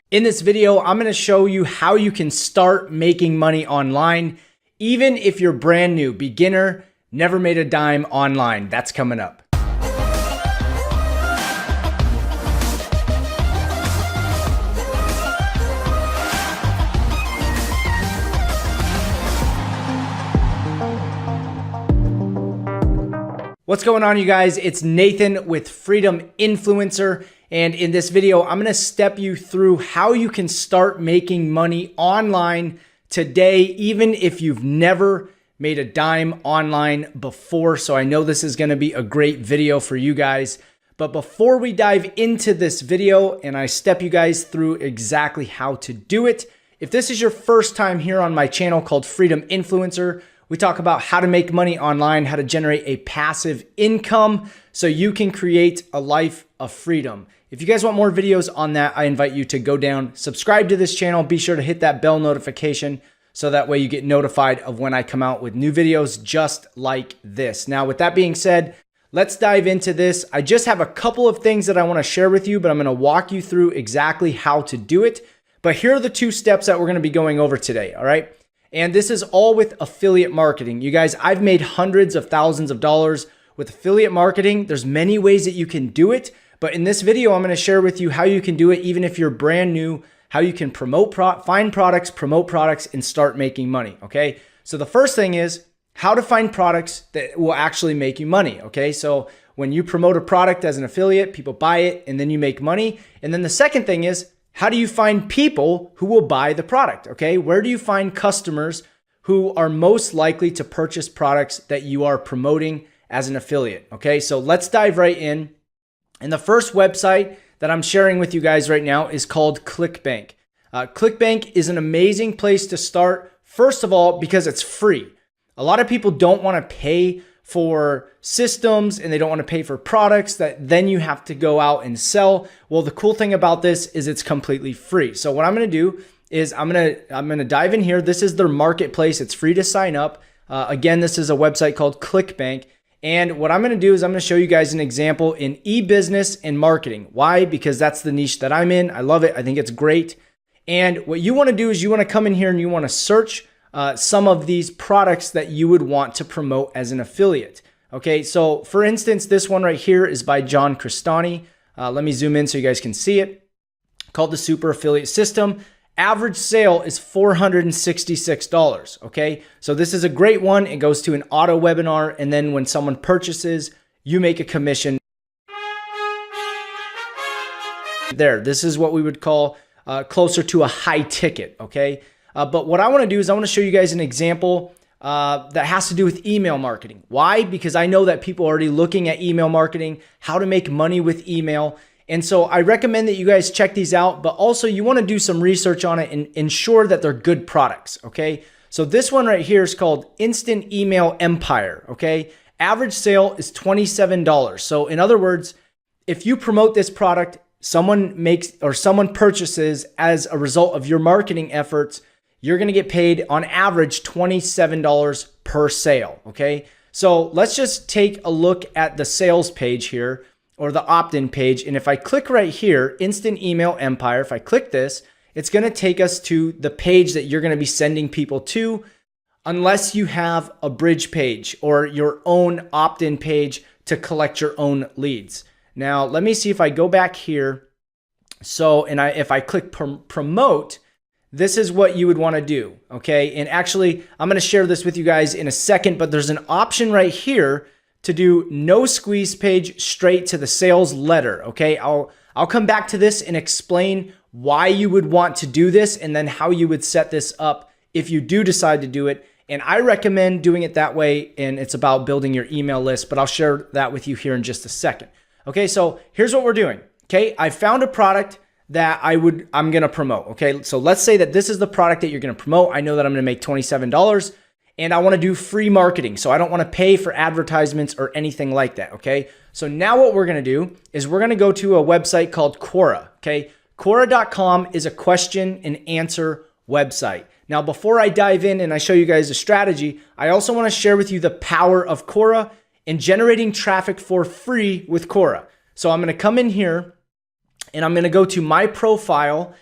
In this video, I'm going to show you how you can start making money online, even if you're brand new, beginner, never made a dime online. That's coming up. What's going on, you guys? It's Nathan with Freedom Influencer. And in this video, I'm going to step you through how you can start making money online today, even if you've never made a dime online before. So I know this is going to be a great video for you guys. But before we dive into this video and I step you guys through exactly how to do it, if this is your first time here on my channel called Freedom Influencer, we talk about how to make money online, how to generate a passive income so you can create a life of freedom. If you guys want more videos on that, I invite you to go down, subscribe to this channel, be sure to hit that bell notification so that way you get notified of when I come out with new videos just like this. Now, with that being said, let's dive into this. I just have a couple of things that I want to share with you, but I'm going to walk you through exactly how to do it. But here are the 2 steps that we're going to be going over today, all right? And this is all with affiliate marketing. You guys, I've made hundreds of thousands of dollars with affiliate marketing. There's many ways that you can do it. But in this video, I'm going to share with you how you can do it even if you're brand new, how you can find products, promote products, and start making money, okay? So the first thing is how to find products that will actually make you money, okay? So when you promote a product as an affiliate, people buy it, and then you make money. And then the second thing is, how do you find people who will buy the product, okay? Where do you find customers who are most likely to purchase products that you are promoting as an affiliate, okay? So let's dive right in. And the first website that I'm sharing with you guys right now is called ClickBank. ClickBank is an amazing place to start, first of all, because it's free. A lot of people don't want to pay for systems and they don't want to pay for products that then you have to go out and sell. Well, the cool thing about this is it's completely free. So what I'm going to do is I'm going to dive in here. This is their marketplace. It's free to sign up. Again, this is a website called ClickBank. And what I'm going to do is I'm going to show you guys an example in e-business and marketing. Why? Because that's the niche that I'm in. I love it. I think it's great. And what you want to do is you want to come in here and you want to search some of these products that you would want to promote as an affiliate. Okay, so for instance, this one right here is by John Crestani. Let me zoom in so you guys can see it. Called the Super Affiliate System. Average sale is $466. Okay, so this is a great one. It goes to an auto webinar, and then when someone purchases, you make a commission. There, this is what we would call closer to a high ticket. Okay. But what I want to do is I want to show you guys an example that has to do with email marketing. Why? Because I know that people are already looking at email marketing, how to make money with email. And so I recommend that you guys check these out, but also you want to do some research on it and ensure that they're good products. Okay. So this one right here is called Instant Email Empire. Okay. Average sale is $27. So in other words, if you promote this product, someone purchases as a result of your marketing efforts, you're going to get paid on average $27 per sale, okay? So let's just take a look at the sales page here or the opt-in page. And if I click right here, Instant Email Empire, if I click this, it's going to take us to the page that you're going to be sending people to unless you have a bridge page or your own opt-in page to collect your own leads. Now, let me see if I go back here. So, if I click promote, this is what you would want to do, okay? And actually, I'm going to share this with you guys in a second, but there's an option right here to do no squeeze page straight to the sales letter, okay? I'll come back to this and explain why you would want to do this and then how you would set this up if you do decide to do it. And I recommend doing it that way, and it's about building your email list, but I'll share that with you here in just a second. Okay, so here's what we're doing, okay? I found a product that I'm going to promote. Okay. So let's say that this is the product that you're going to promote. I know that I'm going to make $27 and I want to do free marketing. So I don't want to pay for advertisements or anything like that. Okay. So now what we're going to do is we're going to go to a website called Quora. Okay. Quora.com is a question and answer website. Now, before I dive in and I show you guys a strategy, I also want to share with you the power of Quora in generating traffic for free with Quora. So I'm going to come in here and I'm going to go to my profile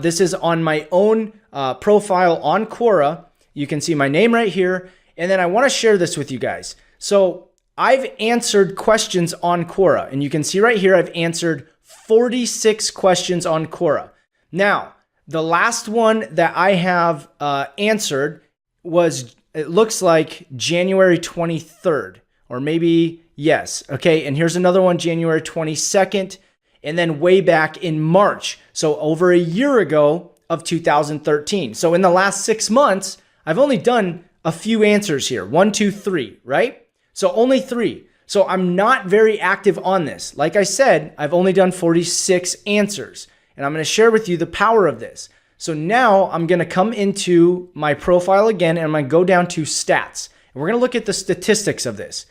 This is on my own profile on Quora. You can see my name right here. And then I want to share this with you guys. So I've answered questions on Quora, and you can see right here, I've answered 46 questions on Quora. Now, the last one that I have answered was, it looks like January 23rd, or maybe, yes. Okay, and here's another one, January 22nd, and then way back in March. So over a year ago of 2013. So in the last 6 months, I've only done a few answers here. 1, 2, 3, right? So only 3. So I'm not very active on this. Like I said, I've only done 46 answers. And I'm going to share with you the power of this. So now I'm going to come into my profile again, and I'm going to go down to stats. And we're going to look at the statistics of this.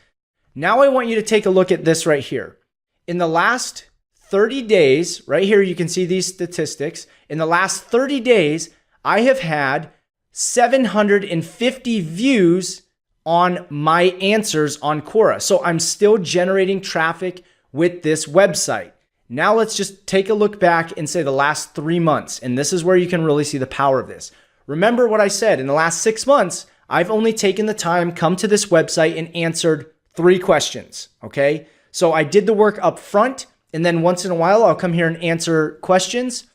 Now I want you to take a look at this right here. In the last 30 days, right here, you can see these statistics. In the last 30 days, I have had 750 views on my answers on Quora. So I'm still generating traffic with this website. Now let's just take a look back and say the last 3 months. And this is where you can really see the power of this. Remember what I said, in the last 6 months, I've only taken the time, come to this website and answered 3 questions, okay? So I did the work up front, and then once in a while, I'll come here and answer questions.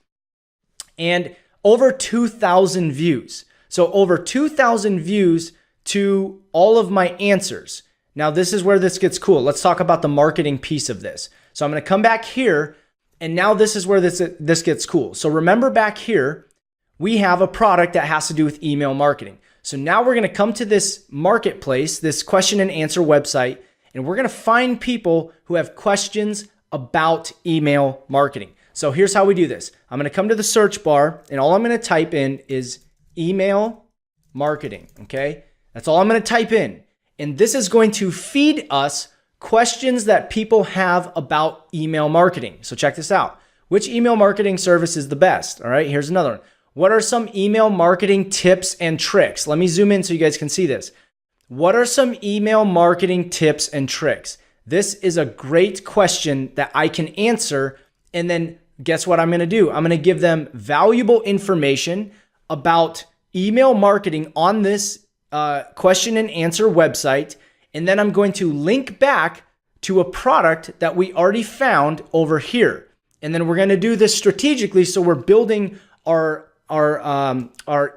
And over 2,000 views. So over 2,000 views to all of my answers. Now, this is where this gets cool. Let's talk about the marketing piece of this. So I'm going to come back here, and now this is where this gets cool. So remember back here, we have a product that has to do with email marketing. So now we're going to come to this marketplace, this question and answer website, and we're going to find people who have questions about email marketing. So here's how we do this. I'm going to come to the search bar, and all I'm going to type in is email marketing, okay? That's all I'm going to type in. And this is going to feed us questions that people have about email marketing. So check this out. Which email marketing service is the best? All right, here's another one. What are some email marketing tips and tricks? Let me zoom in so you guys can see this. What are some email marketing tips and tricks? This is a great question that I can answer. And then guess what I'm going to do? I'm going to give them valuable information about email marketing on this question and answer website. And then I'm going to link back to a product that we already found over here. And then we're going to do this strategically. So we're building our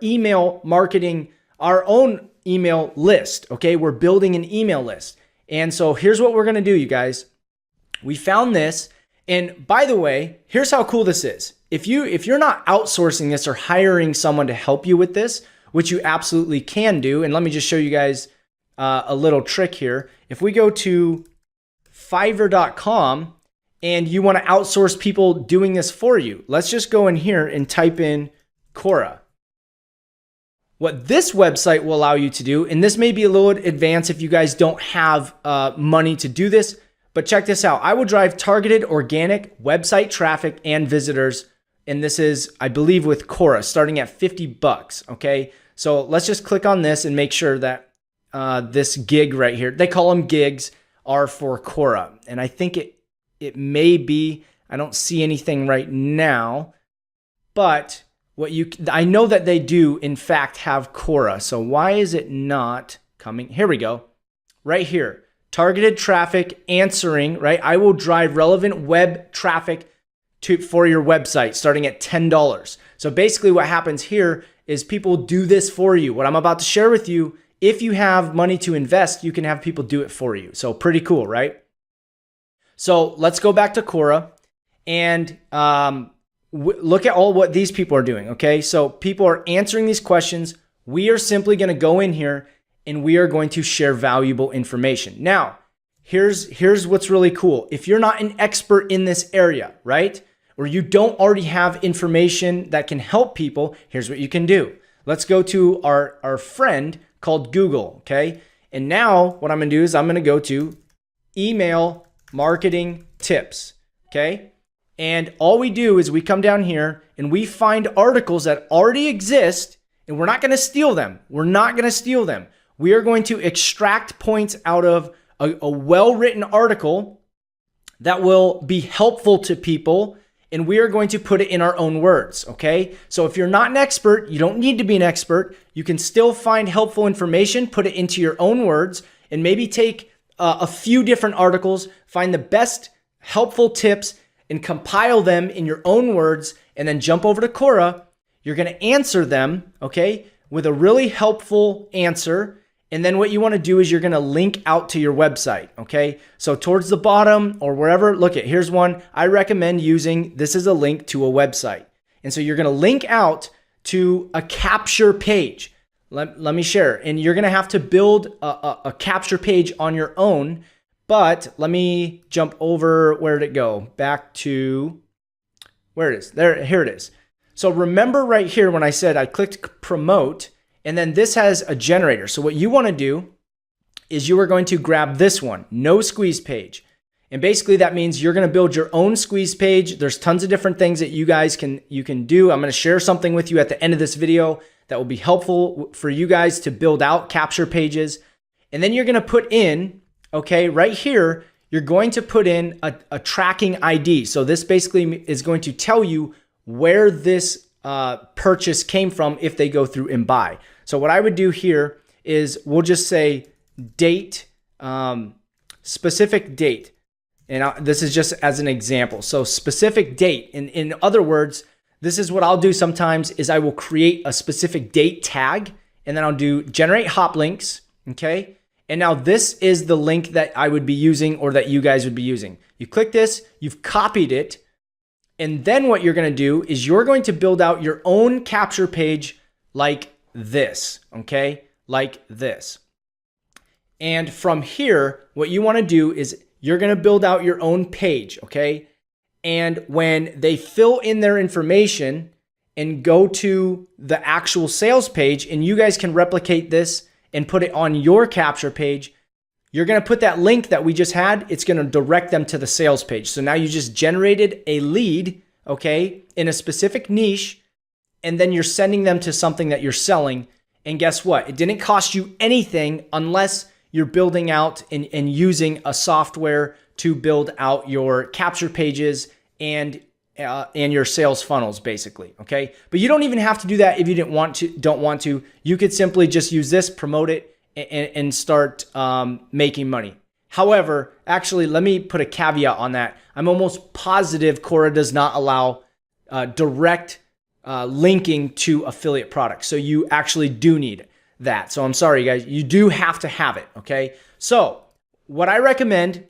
email marketing, our own email list. Okay. We're building an email list. And so here's what we're going to do, you guys. We found this. And by the way, here's how cool this is. If you're not outsourcing this or hiring someone to help you with this, which you absolutely can do. And let me just show you guys a little trick here. If we go to Fiverr.com and you want to outsource people doing this for you, let's just go in here and type in Quora. What this website will allow you to do, and this may be a little advanced if you guys don't have money to do this, but check this out. I will drive targeted organic website traffic and visitors. And this is, I believe, with Quora, starting at $50, okay? So let's just click on this and make sure that this gig right here, they call them gigs, are for Quora. And I think it may be, I don't see anything right now, but I know that they do in fact have Quora. So why is it not coming? Here we go, right here. Targeted traffic answering, right? I will drive relevant web traffic for your website starting at $10. So basically what happens here is people do this for you. What I'm about to share with you, if you have money to invest, you can have people do it for you. So pretty cool, right? So let's go back to Quora and look at all what these people are doing, okay? So people are answering these questions. We are simply going to go in here and we are going to share valuable information. Now, here's what's really cool. If you're not an expert in this area, right? Or you don't already have information that can help people, here's what you can do. Let's go to our friend called Google, okay? And now what I'm gonna do is I'm gonna go to email marketing tips, okay? And all we do is we come down here and we find articles that already exist, and we're not gonna steal them. We're not gonna steal them. We are going to extract points out of a well-written article that will be helpful to people and we are going to put it in our own words, okay? So if you're not an expert, you don't need to be an expert. You can still find helpful information, put it into your own words, and maybe take a few different articles, find the best helpful tips, and compile them in your own words, and then jump over to Quora. You're going to answer them, okay, with a really helpful answer. And then what you want to do is you're going to link out to your website, okay? So towards the bottom or wherever, look at, here's one I recommend using. This is a link to a website. And so you're going to link out to a capture page. Let me share. And you're going to have to build a capture page on your own. But let me jump over, where did it go? Back to where it is. Here it is. So remember right here when I said I clicked promote, and then this has a generator. So what you want to do is you are going to grab this one, no squeeze page. And basically that means you're going to build your own squeeze page. There's tons of different things that you can do. I'm going to share something with you at the end of this video that will be helpful for you guys to build out capture pages. And then you're going to put in, okay, right here, you're going to put in a tracking ID. So this basically is going to tell you where this purchase came from if they go through and buy. So what I would do here is we'll just say date, specific date. And this is just as an example. So specific date. In other words, this is what I'll do sometimes is I will create a specific date tag, and then I'll do generate hop links. Okay. And now this is the link that I would be using, or that you guys would be using. You click this, you've copied it. And then what you're going to do is you're going to build out your own capture page like this, okay? Like this. And from here, what you want to do is you're going to build out your own page, okay? And when they fill in their information and go to the actual sales page, and you guys can replicate this and put it on your capture page, you're going to put that link that we just had, it's going to direct them to the sales page. So now you just generated a lead, okay, in a specific niche, and then you're sending them to something that you're selling. And guess what? It didn't cost you anything unless you're building out and using a software to build out your capture pages and your sales funnels, basically, okay? But you don't even have to do that if you don't want to. You could simply just use this, promote it, and start making money. However, actually, let me put a caveat on that. I'm almost positive Quora does not allow direct linking to affiliate products. So you actually do need that. So I'm sorry, guys. You do have to have it, okay? So what I recommend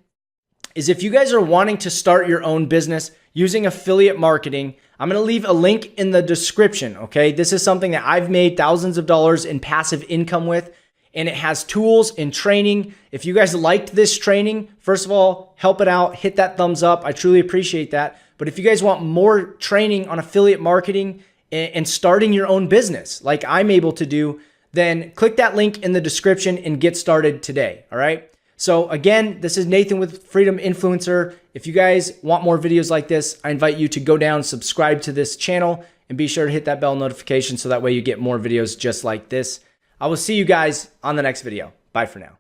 is if you guys are wanting to start your own business using affiliate marketing, I'm going to leave a link in the description, okay? This is something that I've made thousands of dollars in passive income with. And it has tools and training. If you guys liked this training, first of all, help it out, hit that thumbs up. I truly appreciate that. But if you guys want more training on affiliate marketing and starting your own business like I'm able to do, then click that link in the description and get started today. All right. So again, this is Nathan with Freedom Influencer. If you guys want more videos like this, I invite you to go down, subscribe to this channel, and be sure to hit that bell notification so that way you get more videos just like this. I will see you guys on the next video. Bye for now.